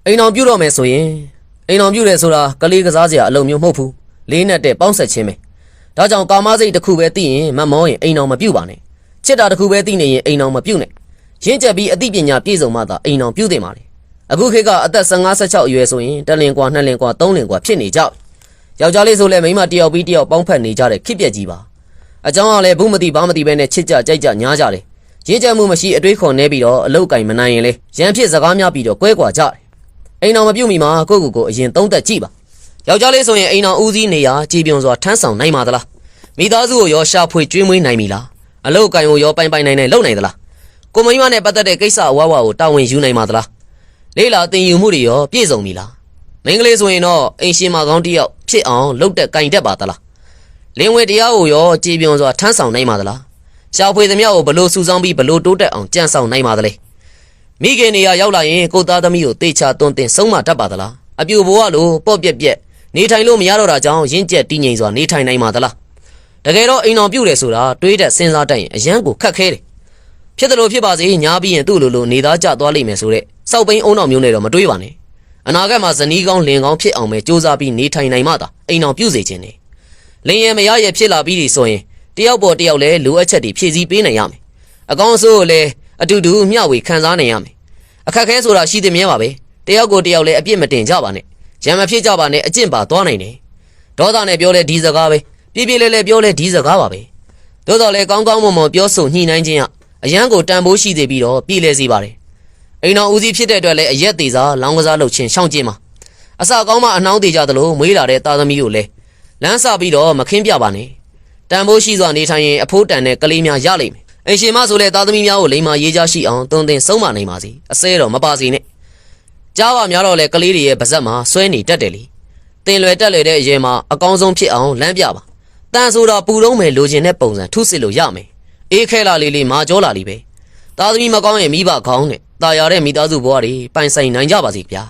အိမ်အောင်ပြုတော့မယ်ဆိုရင်အိမ်အောင်ပြုတယ်ဆိုတာကလေးကစားစရာအလုံးမျိုးမဟုတ်ဘူးလေးနဲ့တဲ့ပေါင်းဆက်ခြင်းပဲဒါကြောင့်ကာမစိတ်တစ်ခုပဲသိရင်မမောရင်အိမ်အောင်မပြုပါနဲ့ချစ်တာတစ်ခုပဲသိနေရင်အိမ်အောင်မပြုနဲ့ရင့်ကျက်ပြီးအသိပညာပြည့်စုံမှသာအိမ်အောင်ပြုသင့်ပါလေအခုခေတ်ကအသက်15-16အရွယ်ဆိုရင်1လင်ကွာ2လင်ကွာ3လင်ကွာဖြစ်နေကြယောက်ျားလေးဆိုလဲမိန်းမတယောက်ပြီးတယောက်ပေါင်းဖက်နေကြတဲ့ခေတ်ပြက်ကြီးပါအကြောင်းကလည်းဘူးမသိဘာမသိပဲနဲ့ချစ်ကြကြိုက်ကြညားကြတယ်ရင့်ကျက်မှုမရှိအတွေးခေါ်နေပြီးတော့အလုတ်ကင်မနိုင်ရင်လေရန်ဖြစ်စကားများပြီးတော့ကွဲကွာကြတယ်အိမ်အောင်မပြုတ်မီမှာကိုယ့်ကိုယ်အရင်သုံးသက်ကြည့်ပါယောက်ျားလေးဆိုရင်အိမ်အောင်ဦးစီးနေရကြည်ပြုံစွာထမ်းဆောင်နိုင်ပါသလားမိသားစုကိုရောရှာဖွေကျွေးမွေးနိုင်ပြီလားအလုတ်ကင်ကိုရောပိုင်နိုင်လုပ်နိုင်သလားကိုမိန်းမနဲ့ပတ်သက်တဲ့ကိစ္စအဝဝကိုတာဝန်ယူနိုင်ပါသလားလေးလာတင်ယူမှုတွေရောပြည့်စုံပြီလားမိန်းကလေးဆိုရင်တော့အိမ်ရှင်မကောင်းတယောက်ဖြစ်အောင်လုပ်တဲ့ကင်တက်ပါသလားလင်းဝဲတရားကိုရောကြည်ပြုံစွာထမ်းဆောင်နိုင်ပါသလားရှာဖွေသမျှကိုဘလို့စုဆောင်းပြီးဘလို့တိုးတက်အောင်ကြံဆောင်နိုင်ပါသလဲမိခင်နေရရောက်လာရင်ကိုသားသမီးကိုတေချာတွန်းတင်ဆုံးမတတ်ပါသလားအပြူဘဝလိုပေါ့ပြက်နေထိုင်လို့မရတော့တာကြောင့်ရင့်ကျက်တည်ငြိမ်စွာနေထိုင်နိုင်ပါသလားတကယ်တော့အိမ်အောင်ပြုတ်တယ်ဆိုတာတွေးတဲ့စဉ်းစားတတ်ရင်အရန်ကိုခက်ခဲတယ်ဖြစ်တယ်လို့ဖြစ်ပါစေညားပြီးရင်သူ့လိုနေသားကျသွားလိမ့်မယ်ဆိုတဲ့စောက်ပိန်းအုံနောက်မျိုးနဲ့တော့မတွေးပါနဲ့အနာဂတ်မှာဇနီးကောင်းလင်ကောင်းဖြစ်အောင်ပဲစူးစမ်းပြီးနေထိုင်နိုင်မှသာအိမ်အောင်ပြုတ်စေခြင်းနဲ့လင်ရမရရဖြစ်လာပြီးဆိုရင်တယောက်ပေါ်တယောက်လဲလိုအပ်ချက်တွေဖြည့်ဆည်းပေးနိုင်ရမယ်အကောင်းအဆိုးကိုလည်းအတူတူမျှဝေခံစားနိုင်ရမယ်အခက်ခဲဆိုတာရှိသည်မြဲပါပဲတယောက်ကိုတယောက်လဲအပြစ်မတင်ကြပါနဲ့ရံမဖြစ်ကြပါနဲ့အကျင့်ပါသွားနိုင်တယ်ဒေါသနဲ့ပြောလဲဒီစကားပဲပြေလဲပြောလဲဒီစကားပါပဲသို့တော်လဲကောင်းကောင်းမွန်မွန်ပြောဆိုညှိနှိုင်းခြင်းကအရန်ကိုတန်ဖိုးရှိသေးပြီးတော့ပြည်လဲစေပါတယ်အိမ်တော်ဦးစီးဖြစ်တဲ့အတွက်လဲအရက်သေးစားလောင်းကစားလုပ်ခြင်းရှောင်ကျဉ်မှာအစကောင်းမှအနှောင်းသေးကြသလိုမွေးလာတဲ့သားသမီးကိုလဲလမ်းစပြီးတော့မခင်းပြပါနဲ့တန်ဖိုးရှိစွာနေထိုင်ရင်အဖိုးတန်တဲ့ကလေးများရလိမ့်မယ်အိမ်ရှင်မဆိုလဲသားသမီးများကိုလိမ္မာရေးကြရှိအောင်သွန်သင်ဆုံးမနိုင်ပါစေအစဲတော့မပါစေနဲ့ကြားပါများတော့လဲကလေးတွေရဲ့ပါဇက်မှာဆွဲနေတတ်တယ်လေတင်လွယ်တက်လွယ်တဲ့အရေးမှာအကောင်းဆုံးဖြစ်အောင်လမ်းပြပါတန်ဆိုတာပူလုံးမယ်လိုချင်တဲ့ပုံစံထုစစ်လို့ရမယ်အေးခဲလာလေးမာကြောလာလေးပဲသားသမီးမကောင်းရင်မိဘကောင်းနဲ့တာယာတဲ့မိသားစုဘဝတွေပိုင်ဆိုင်နိုင်ကြပါစေဗျာ